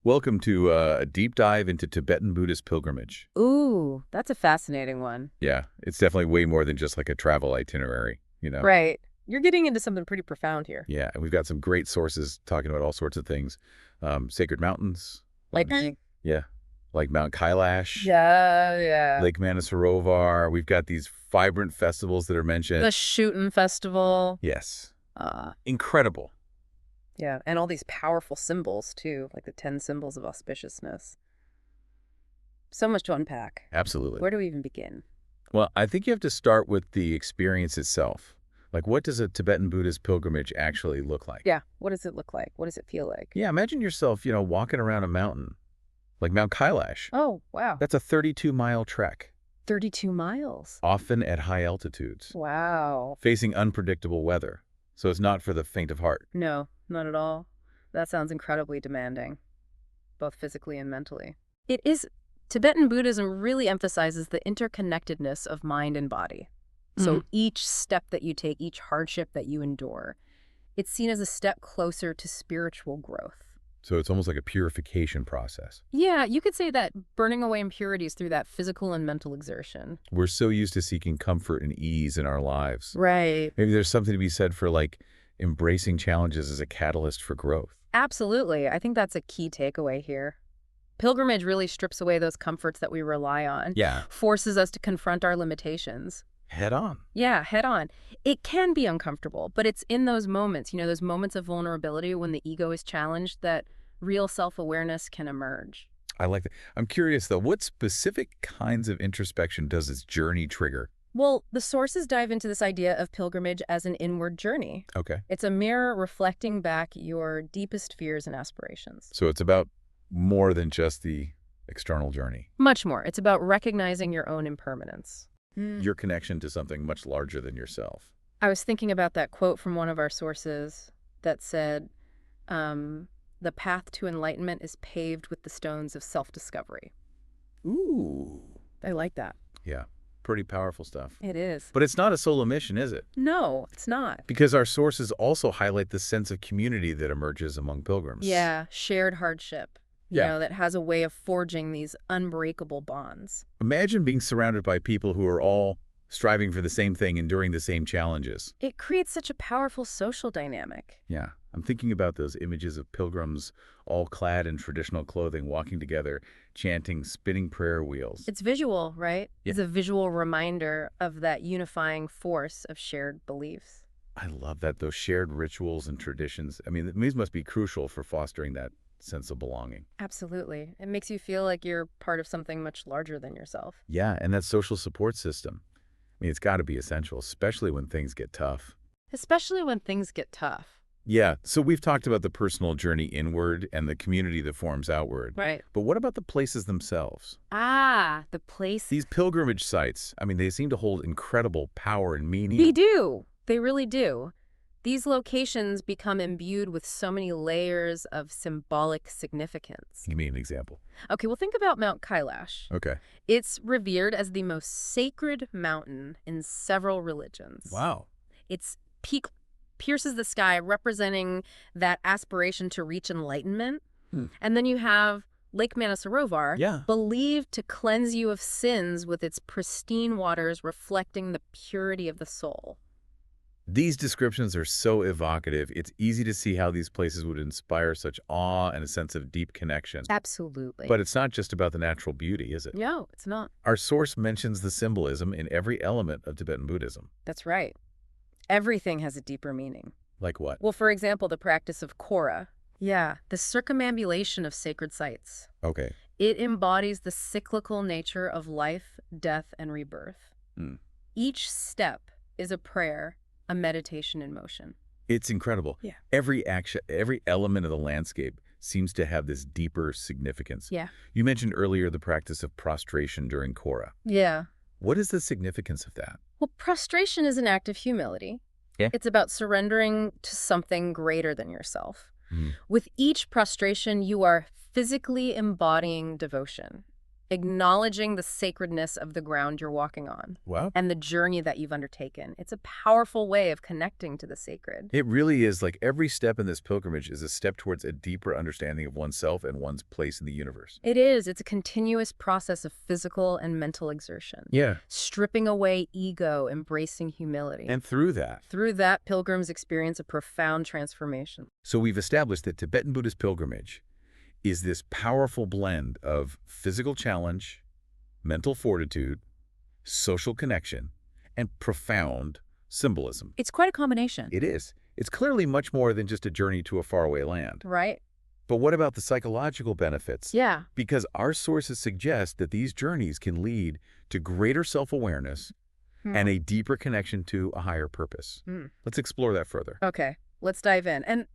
Welcome to a deep dive into Tibetan Buddhist pilgrimage. Ooh, that's a fascinating one. Yeah, it's definitely way more than just like a travel itinerary. Right. You're getting into something pretty profound here. Yeah, and we've got some great sources talking about all sorts of things. Sacred mountains. Like, Yeah, like Mount Kailash, yeah. Lake Manasarovar. We've got these vibrant festivals that are mentioned. The shooting festival. Yes, Uh, incredible. yeah. And all these powerful symbols, too, like the 10 symbols of auspiciousness. So much to unpack. Absolutely. Where do we even begin? Well, I think you have to start with the experience itself. Like, what does a Tibetan Buddhist pilgrimage actually look like? Yeah. What does it look like? What does it feel like? Yeah, imagine yourself, walking around a mountain, like Mount Kailash. Oh, wow. That's a 32-mile trek, 32 miles. often at high altitudes, Wow. facing unpredictable weather. So it's not for the faint of heart. No, not at all. That sounds incredibly demanding, both physically and mentally. It is. Tibetan Buddhism really emphasizes the interconnectedness of mind and body. So each step that you take, each hardship that you endure, it's seen as a step closer to spiritual growth. So it's almost like a purification process. Yeah, you could say that burning away impurities through that physical and mental exertion. We're so used to seeking comfort and ease in our lives. Right. Maybe there's something to be said for like embracing challenges as a catalyst for growth. Absolutely. I think that's a key takeaway here. Pilgrimage really strips away those comforts that we rely on, Yeah. forces us to confront our limitations. Head on. Yeah, head on. It can be uncomfortable, but it's in those moments, those moments of vulnerability when the ego is challenged that real self-awareness can emerge. I like that. I'm curious though, what specific kinds of introspection does this journey trigger? Well, the sources dive into this idea of pilgrimage as an inward journey. Okay. It's a mirror reflecting back your deepest fears and aspirations. So it's about more than just the external journey. Much more. It's about recognizing your own impermanence. Your connection to something much larger than yourself. I was thinking about that quote from one of our sources that said, the path to enlightenment is paved with the stones of self-discovery. Ooh. I like that. Yeah, pretty powerful stuff. It is. But it's not a solo mission, is it? No, it's not. Because our sources also highlight the sense of community that emerges among pilgrims. Yeah, shared hardship. Yeah. That has a way of forging these unbreakable bonds. Imagine being surrounded by people who are all striving for the same thing, enduring the same challenges. It creates such a powerful social dynamic. Yeah, I'm thinking about those images of pilgrims all clad in traditional clothing, walking together, chanting, spinning prayer wheels. It's visual, right? Yeah. It's a visual reminder of that unifying force of shared beliefs. I love that, those shared rituals and traditions. I mean, these must be crucial for fostering that sense of belonging. Absolutely. It makes you feel like you're part of something much larger than yourself. Yeah, and that social support system. I mean, it's got to be essential, especially when things get tough. Especially when things get tough. Yeah, so we've talked about the personal journey inward and the community that forms outward. Right. But what about the places themselves? The place. These pilgrimage sites, I mean, they seem to hold incredible power and meaning. They do. They really do. These locations become imbued with so many layers of symbolic significance. Give me an example. Okay, well, think about Mount Kailash. Okay. It's revered as the most sacred mountain in several religions. Wow. Its peak pierces the sky, representing that aspiration to reach enlightenment. And then you have Lake Manasarovar, Yeah. believed to cleanse you of sins with its pristine waters reflecting the purity of the soul. These descriptions are so evocative. It's easy to see how these places would inspire such awe and a sense of deep connection. Absolutely. But it's not just about the natural beauty, is it? No, it's not. Our source mentions the symbolism in every element of Tibetan Buddhism. That's right. Everything has a deeper meaning. Like what? Well, for example, the practice of Kora. Yeah, the circumambulation of sacred sites. Okay. It embodies the cyclical nature of life, death, and rebirth. Each step is a prayer, a meditation in motion. It's incredible. Yeah. Every action, every element of the landscape seems to have this deeper significance. Yeah. You mentioned earlier the practice of prostration during Kora. Yeah. What is the significance of that? Well, prostration is an act of humility. Yeah. It's about surrendering to something greater than yourself. With each prostration, you are physically embodying devotion. acknowledging the sacredness of the ground you're walking on Wow. and the journey that you've undertaken. It's a powerful way of connecting to the sacred. It really is. Like every step in this pilgrimage is a step towards a deeper understanding of oneself and one's place in the universe. It is. It's a continuous process of physical and mental exertion. Yeah. Stripping away ego, embracing humility. And through that. Through that, pilgrims experience a profound transformation. So we've established that Tibetan Buddhist pilgrimage is this powerful blend of physical challenge, mental fortitude, social connection, and profound symbolism. It's quite a combination. It is. It's clearly much more than just a journey to a faraway land. Right? But what about the psychological benefits? Yeah. Because our sources suggest that these journeys can lead to greater self-awareness and a deeper connection to a higher purpose. Let's explore that further. Okay, let's dive in. And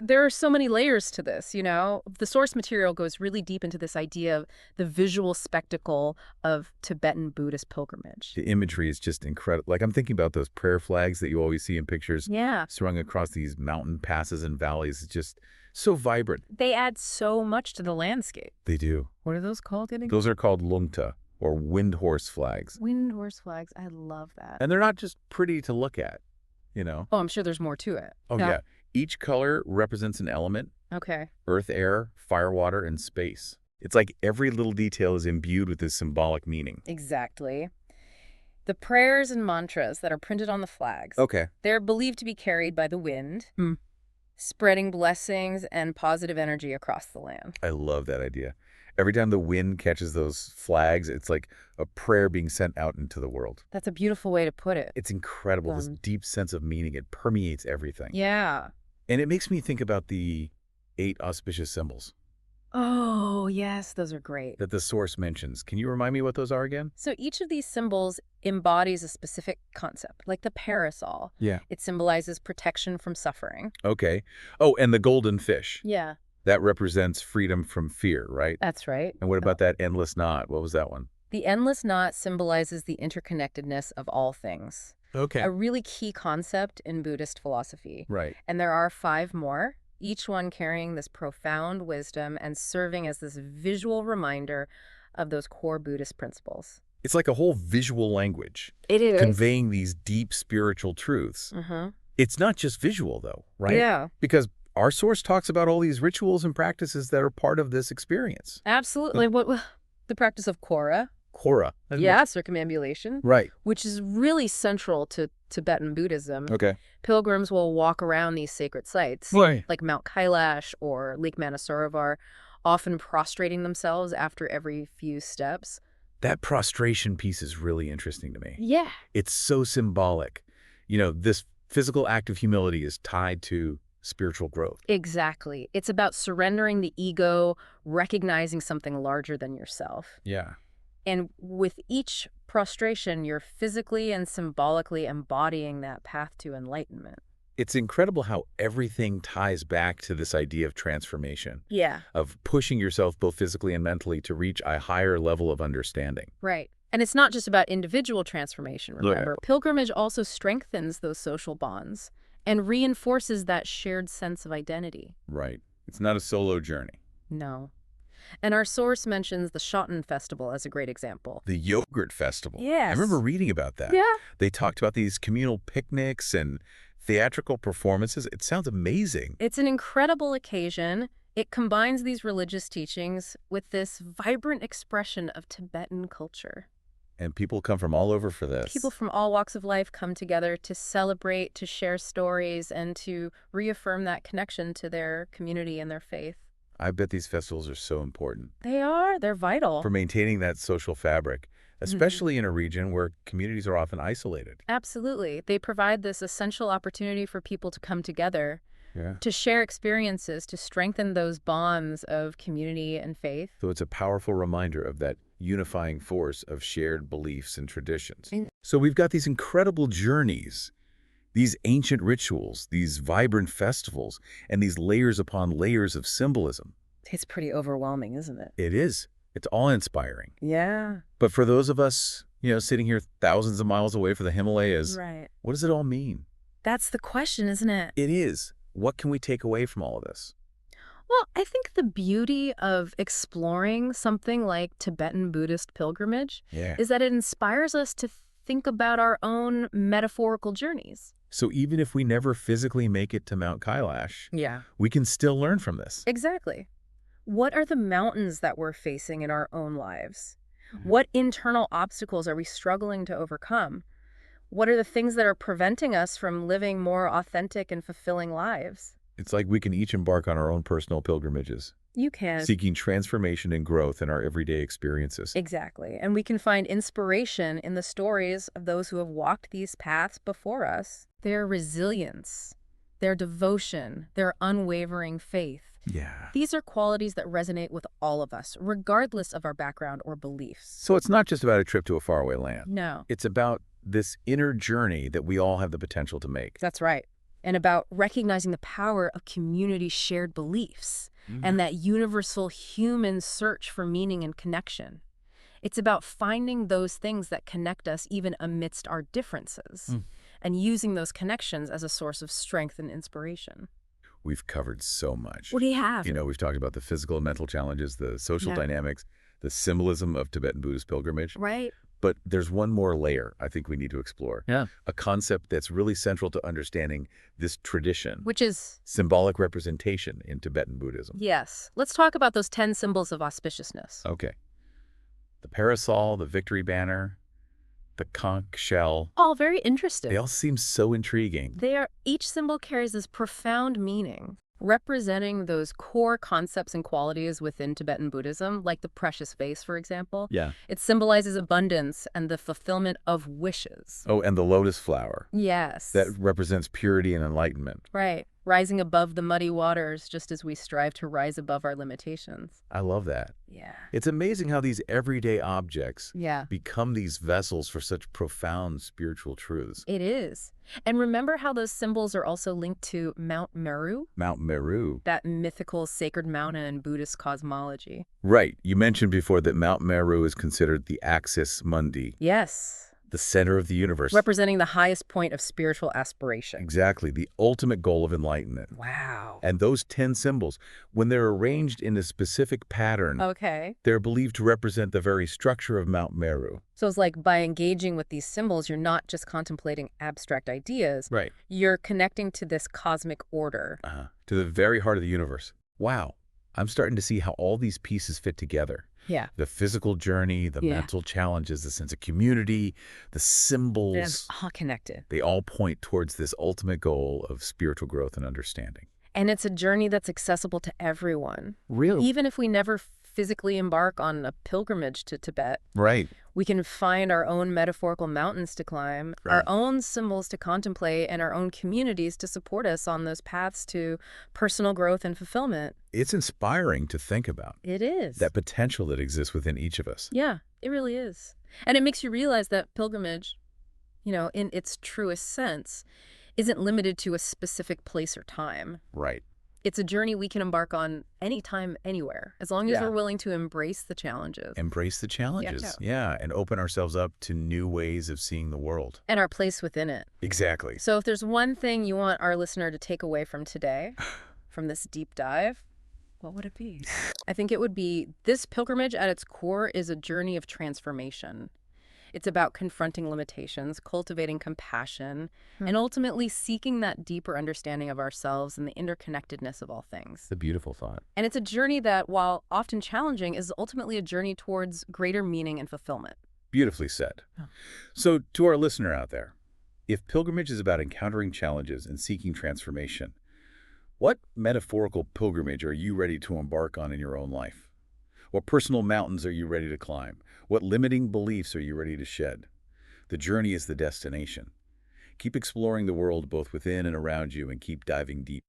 there are so many layers to this, you know? The source material goes really deep into this idea of the visual spectacle of Tibetan Buddhist pilgrimage. The imagery is just incredible. Like I'm thinking about those prayer flags that you always see in pictures Yeah. strung across these mountain passes and valleys. It's just so vibrant. They add so much to the landscape. They do. What are those called? Those are called lungta, or wind horse flags. Wind horse flags. I love that. And they're not just pretty to look at, you know? Oh, I'm sure there's more to it. Oh, yeah. Each color represents an element: Okay. earth, air, fire, water, and space. It's like every little detail is imbued with this symbolic meaning. Exactly. The prayers and mantras that are printed on the flags, Okay. they're believed to be carried by the wind, spreading blessings and positive energy across the land. I love that idea. Every time the wind catches those flags, it's like a prayer being sent out into the world. That's a beautiful way to put it. It's incredible, this deep sense of meaning. It permeates everything. Yeah. And it makes me think about the 8 auspicious symbols Oh, yes, those are great. that the Source mentions. Can you remind me what those are again? So each of these symbols embodies a specific concept, like the parasol. Yeah. It symbolizes protection from suffering. Okay. Oh, and the golden fish. Yeah, That represents freedom from fear, right? that's right. And what about that endless knot? What was that one? The endless knot symbolizes the interconnectedness of all things, Okay. a really key concept in Buddhist philosophy. Right. And there are 5 more, each one carrying this profound wisdom and serving as this visual reminder of those core Buddhist principles. It's like a whole visual language It is. conveying these deep spiritual truths. It's not just visual, though, right? Yeah, Because our Source talks about all these rituals and practices that are part of this experience. absolutely. What the practice of Kora? Kora. Yeah, circumambulation, Right. which is really central to Tibetan Buddhism. Okay. Pilgrims will walk around these sacred sites, Right. like Mount Kailash or Lake Manasarovar, often prostrating themselves after every few steps. That prostration piece is really interesting to me. Yeah. It's so symbolic. You know, this physical act of humility is tied to spiritual growth. Exactly. It's about surrendering the ego, recognizing something larger than yourself. Yeah. And with each prostration, you're physically and symbolically embodying that path to enlightenment. It's incredible how everything ties back to this idea of transformation, Yeah. of pushing yourself both physically and mentally to reach a higher level of understanding. Right. And it's not just about individual transformation, remember. Pilgrimage also strengthens those social bonds and reinforces that shared sense of identity. Right. It's not a solo journey. No. And our source mentions the Shoten Festival as a great example. The yogurt festival. Yes. I remember reading about that. Yeah. They talked about these communal picnics and theatrical performances. It sounds amazing. It's an incredible occasion. It combines these religious teachings with this vibrant expression of Tibetan culture. And people come from all over for this. People from all walks of life come together to celebrate, to share stories, and to reaffirm that connection to their community and their faith. I bet these festivals are so important They are. They're vital. for maintaining that social fabric, especially in a region where communities are often isolated. Absolutely. They provide this essential opportunity for people to come together, Yeah. to share experiences, to strengthen those bonds of community and faith. So it's a powerful reminder of that unifying force of shared beliefs and traditions. Mm. So we've got these incredible journeys, these ancient rituals, these vibrant festivals, and these layers upon layers of symbolism. It's pretty overwhelming, isn't it? It is. It's awe-inspiring. Yeah. But for those of us, sitting here thousands of miles away from the Himalayas, Right. what does it all mean? That's the question, isn't it? It is. What can we take away from all of this? Well, I think the beauty of exploring something like Tibetan Buddhist pilgrimage Yeah. is that it inspires us to think about our own metaphorical journeys. So even if we never physically make it to Mount Kailash, Yeah. we can still learn from this. Exactly. What are the mountains that we're facing in our own lives? What internal obstacles are we struggling to overcome? What are the things that are preventing us from living more authentic and fulfilling lives? It's like we can each embark on our own personal pilgrimages, You can. seeking transformation and growth in our everyday experiences. Exactly. And we can find inspiration in the stories of those who have walked these paths before us. Their resilience, their devotion, their unwavering faith. Yeah. These are qualities that resonate with all of us, regardless of our background or beliefs. So it's not just about a trip to a faraway land. No, It's about this inner journey that we all have the potential to make. that's right. And about recognizing the power of community shared beliefs and that universal human search for meaning and connection. It's about finding those things that connect us even amidst our differences and using those connections as a source of strength and inspiration. We've covered so much. What do you have? We've talked about the physical and mental challenges, the social Yeah. dynamics, the symbolism of Tibetan Buddhist pilgrimage. Right? But there's one more layer I think we need to explore. Yeah. A concept that's really central to understanding this tradition. Which is, Symbolic representation in Tibetan Buddhism. yes. Let's talk about those 10 symbols of auspiciousness. Okay. The parasol, the victory banner, the conch shell. All very interesting. They all seem so intriguing. Each symbol carries this profound meaning, representing those core concepts and qualities within Tibetan Buddhism, like the precious vase, for example. Yeah. It symbolizes abundance and the fulfillment of wishes. Oh, and the lotus flower. Yes. That represents purity and enlightenment. Right. Rising above the muddy waters, just as we strive to rise above our limitations. I love that. Yeah. It's amazing how these everyday objects Yeah. become these vessels for such profound spiritual truths. It is. And remember how those symbols are also linked to Mount Meru, Mount Meru. that mythical sacred mountain in Buddhist cosmology. Right. You mentioned before that Mount Meru is considered the axis mundi, Yes. the center of the universe. Representing the highest point of spiritual aspiration. Exactly. The ultimate goal of enlightenment. Wow. And those 10 symbols, when they're arranged in a specific pattern, Okay. they're believed to represent the very structure of Mount Meru. So it's like by engaging with these symbols, you're not just contemplating abstract ideas. Right. You're connecting to this cosmic order. To the very heart of the universe. Wow. I'm starting to see how all these pieces fit together. Yeah. The physical journey, the Yeah. mental challenges, the sense of community, the symbols. It's all connected. They all point towards this ultimate goal of spiritual growth and understanding. And it's a journey that's accessible to everyone. Really? Even if we never physically embark on a pilgrimage to Tibet, Right. we can find our own metaphorical mountains to climb, our own symbols to contemplate, and our own communities to support us on those paths to personal growth and fulfillment. It's inspiring to think about It is. that potential that exists within each of us. Yeah, it really is. And it makes you realize that pilgrimage, in its truest sense, isn't limited to a specific place or time. Right. It's a journey we can embark on anytime, anywhere, as long as Yeah. we're willing to embrace the challenges. Embrace the challenges. Yeah. Yeah. And open ourselves up to new ways of seeing the world. And our place within it. Exactly. So if there's one thing you want our listener to take away from today, from this deep dive, what would it be? I think it would be this pilgrimage at its core is a journey of transformation. It's about confronting limitations, cultivating compassion, and ultimately seeking that deeper understanding of ourselves and the interconnectedness of all things. It's a beautiful thought. And it's a journey that, while often challenging, is ultimately a journey towards greater meaning and fulfillment. Beautifully said. Oh. So to our listener out there, if pilgrimage is about encountering challenges and seeking transformation, what metaphorical pilgrimage are you ready to embark on in your own life? What personal mountains are you ready to climb? What limiting beliefs are you ready to shed? The journey is the destination. Keep exploring the world both within and around you and keep diving deep.